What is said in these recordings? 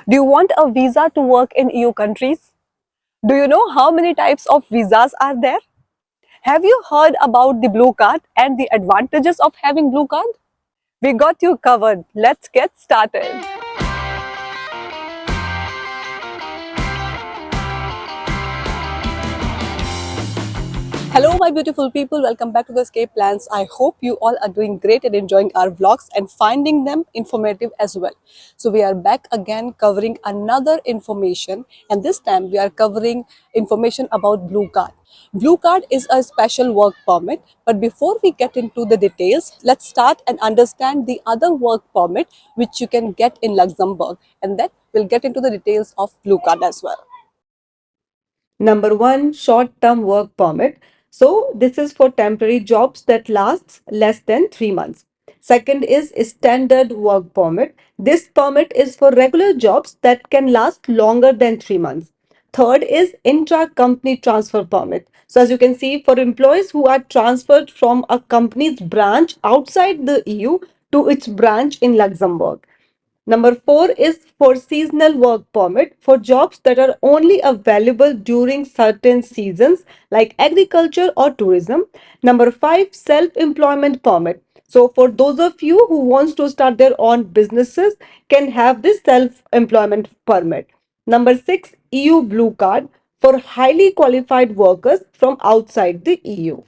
Do you want a visa to work in EU countries? Do you know how many types of visas are there? Have you heard about the blue card and the advantages of having blue card? We got you covered. Let's get started. Hello, my beautiful people. Welcome back to the Escape Plans. I hope you all are doing great and enjoying our vlogs and finding them informative as well. So we are back again covering another information, and this time we are covering information about Blue Card. Blue Card is a special work permit, but before we get into the details, let's start and understand the other work permit which you can get in Luxembourg, and then we'll get into the details of Blue Card as well. Number one, short-term work permit. So this is for temporary jobs that lasts less than 3 months. Second is standard work permit. This permit is for regular jobs that can last longer than 3 months. Third is intra-company transfer permit. So as you can see, for employees who are transferred from a company's branch outside the EU to its branch in Luxembourg. Number four is for seasonal work permit for jobs that are only available during certain seasons like agriculture or tourism. Number five, self-employment permit. So for those of you who wants to start their own businesses can have this self-employment permit. Number six, EU blue card for highly qualified workers from outside the EU.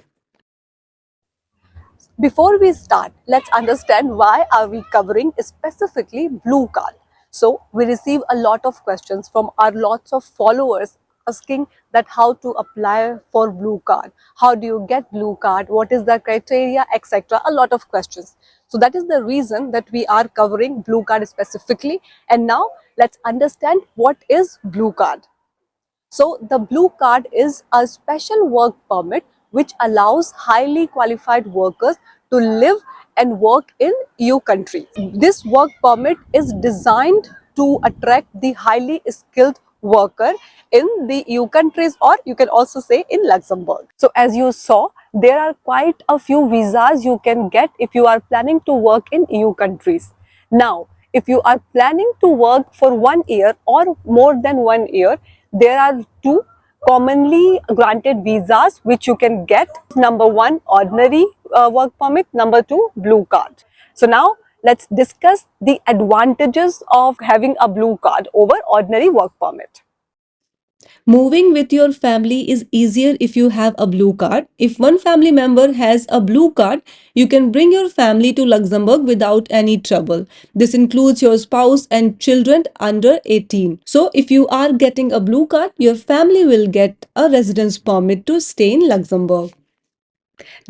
Before we start, let's understand why are we covering specifically blue card. So we receive a lot of questions from our lots of followers asking that how to apply for blue card, how do you get blue card, what is the criteria, etc. A lot of questions. So that is the reason that we are covering blue card specifically. And now let's understand what is blue card. So the blue card is a special work permit which allows highly qualified workers to live and work in EU countries. This work permit is designed to attract the highly skilled worker in the EU countries, or you can also say in Luxembourg. So as you saw, there are quite a few visas you can get if you are planning to work in EU countries. Now, if you are planning to work for 1 year or more than 1 year, there are two commonly granted visas which you can get. Number one, ordinary work permit. Number two, blue card. So now let's discuss the advantages of having a blue card over ordinary work permit. Moving with your family is easier if you have a blue card. If one family member has a blue card, you can bring your family to Luxembourg without any trouble. This includes your spouse and children under 18. So, if you are getting a blue card, your family will get a residence permit to stay in Luxembourg.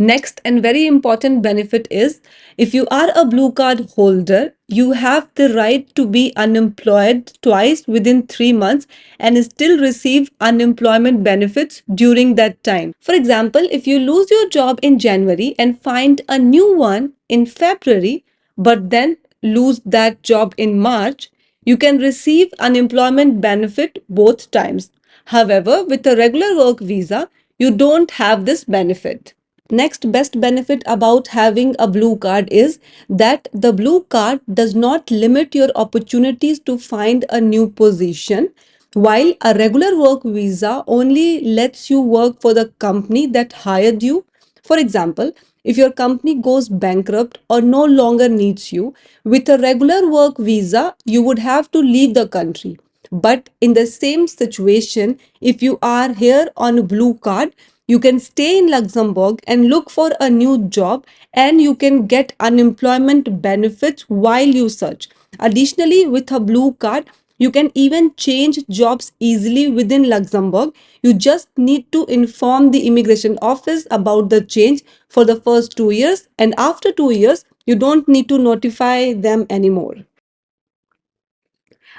Next and very important benefit is if you are a blue card holder, you have the right to be unemployed twice within 3 months and still receive unemployment benefits during that time. For example, if you lose your job in January and find a new one in February, but then lose that job in March, you can receive unemployment benefit both times. However, with a regular work visa, you don't have this benefit. Next best benefit about having a blue card is that the blue card does not limit your opportunities to find a new position, while a regular work visa only lets you work for the company that hired you. For example, if your company goes bankrupt or no longer needs you, with a regular work visa, you would have to leave the country. But in the same situation, if you are here on a blue card, you can stay in Luxembourg and look for a new job, and you can get unemployment benefits while you search. Additionally, with a blue card, you can even change jobs easily within Luxembourg. You just need to inform the immigration office about the change for the first 2 years, and after 2 years, you don't need to notify them anymore.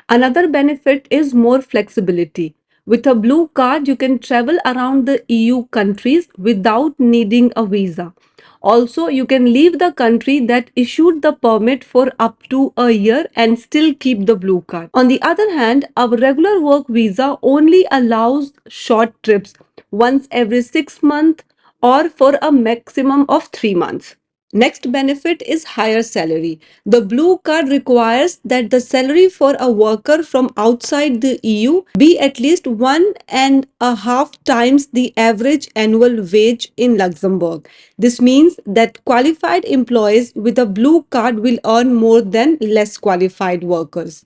Another benefit is more flexibility. With a blue card, you can travel around the EU countries without needing a visa. Also, you can leave the country that issued the permit for up to a year and still keep the blue card. On the other hand, a regular work visa only allows short trips once every 6 months or for a maximum of 3 months. Next benefit is higher salary. The blue card requires that the salary for a worker from outside the EU be at least 1.5 times the average annual wage in Luxembourg. This means that qualified employees with a blue card will earn more than less qualified workers.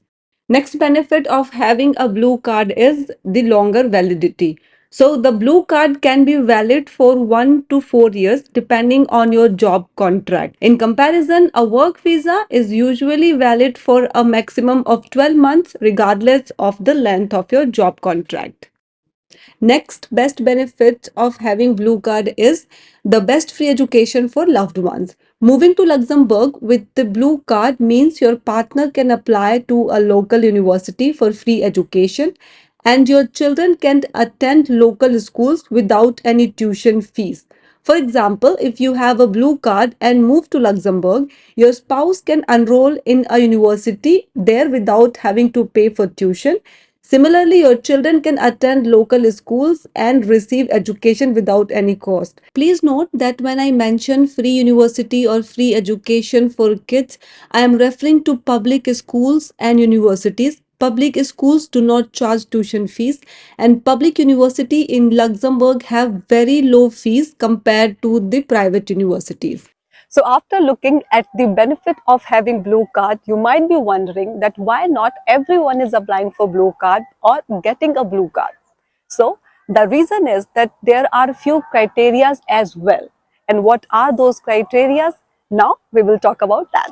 Next benefit of having a blue card is the longer validity. So the blue card can be valid for 1 to 4 years depending on your job contract. In comparison, a work visa is usually valid for a maximum of 12 months regardless of the length of your job contract. Next best benefit of having blue card is the best free education for loved ones. Moving to Luxembourg with the blue card means your partner can apply to a local university for free education and your children can attend local schools without any tuition fees. For example, if you have a blue card and move to Luxembourg, your spouse can enroll in a university there without having to pay for tuition. Similarly, your children can attend local schools and receive education without any cost. Please note that when I mention free university or free education for kids, I am referring to public schools and universities. Public schools do not charge tuition fees, and public university in Luxembourg have very low fees compared to the private universities. So after looking at the benefit of having blue card, you might be wondering that why not everyone is applying for blue card or getting a blue card. So the reason is that there are few criterias as well. And what are those criterias? Now we will talk about that.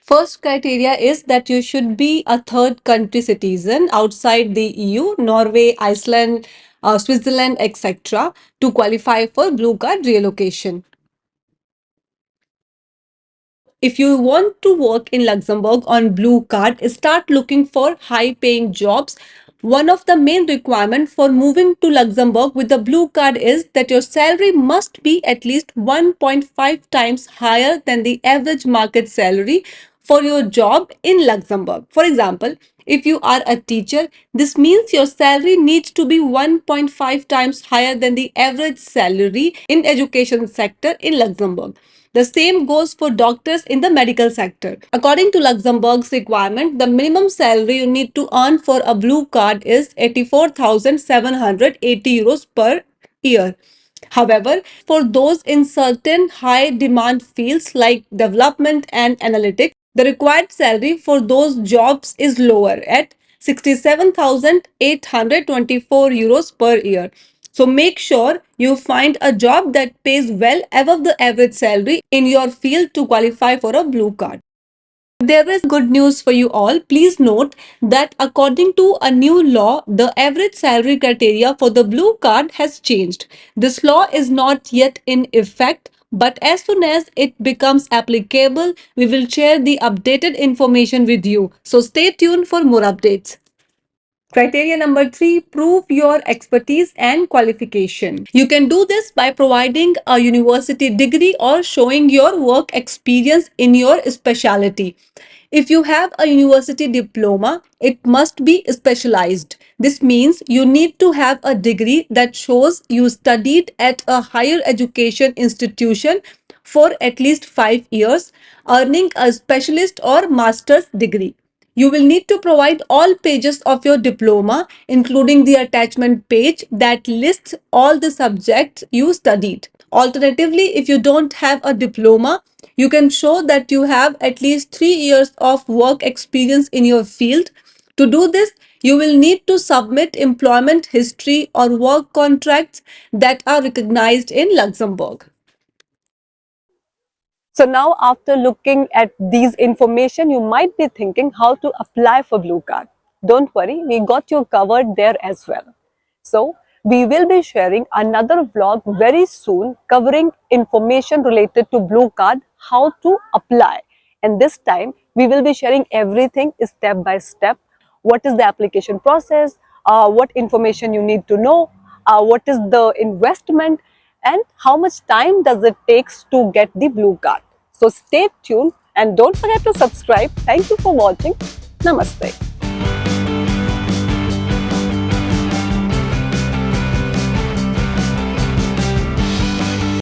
First criteria is that you should be a third country citizen outside the EU, Norway, Iceland, Switzerland, etc. to qualify for blue card relocation. If you want to work in Luxembourg on blue card, start looking for high paying jobs. One of the main requirements for moving to Luxembourg with the blue card is that your salary must be at least 1.5 times higher than the average market salary for your job in Luxembourg. For example, if you are a teacher, this means your salary needs to be 1.5 times higher than the average salary in education sector in Luxembourg. The same goes for doctors in the medical sector. According to Luxembourg's requirement, the minimum salary you need to earn for a blue card is 84,780 euros per year. However, for those in certain high demand fields like development and analytics, the required salary for those jobs is lower at 67,824 euros per year. So make sure you find a job that pays well above the average salary in your field to qualify for a blue card. There is good news for you all. Please note that according to a new law, the average salary criteria for the blue card has changed. This law is not yet in effect, but as soon as it becomes applicable, we will share the updated information with you. So stay tuned for more updates. Criteria number 3, prove your expertise and qualification. You can do this by providing a university degree or showing your work experience in your specialty. If you have a university diploma, it must be specialized. This means you need to have a degree that shows you studied at a higher education institution for at least 5 years, earning a specialist or master's degree. You will need to provide all pages of your diploma, including the attachment page that lists all the subjects you studied. Alternatively, if you don't have a diploma, you can show that you have at least 3 years of work experience in your field. To do this, you will need to submit employment history or work contracts that are recognized in Luxembourg. So now after looking at these information, you might be thinking how to apply for blue card. Don't worry, we got you covered there as well. So we will be sharing another vlog very soon covering information related to blue card, how to apply. And this time we will be sharing everything step by step. What is the application process, what information you need to know, what is the investment, and how much time does it takes to get the blue card. So stay tuned and don't forget to subscribe. Thank you for watching. Namaste.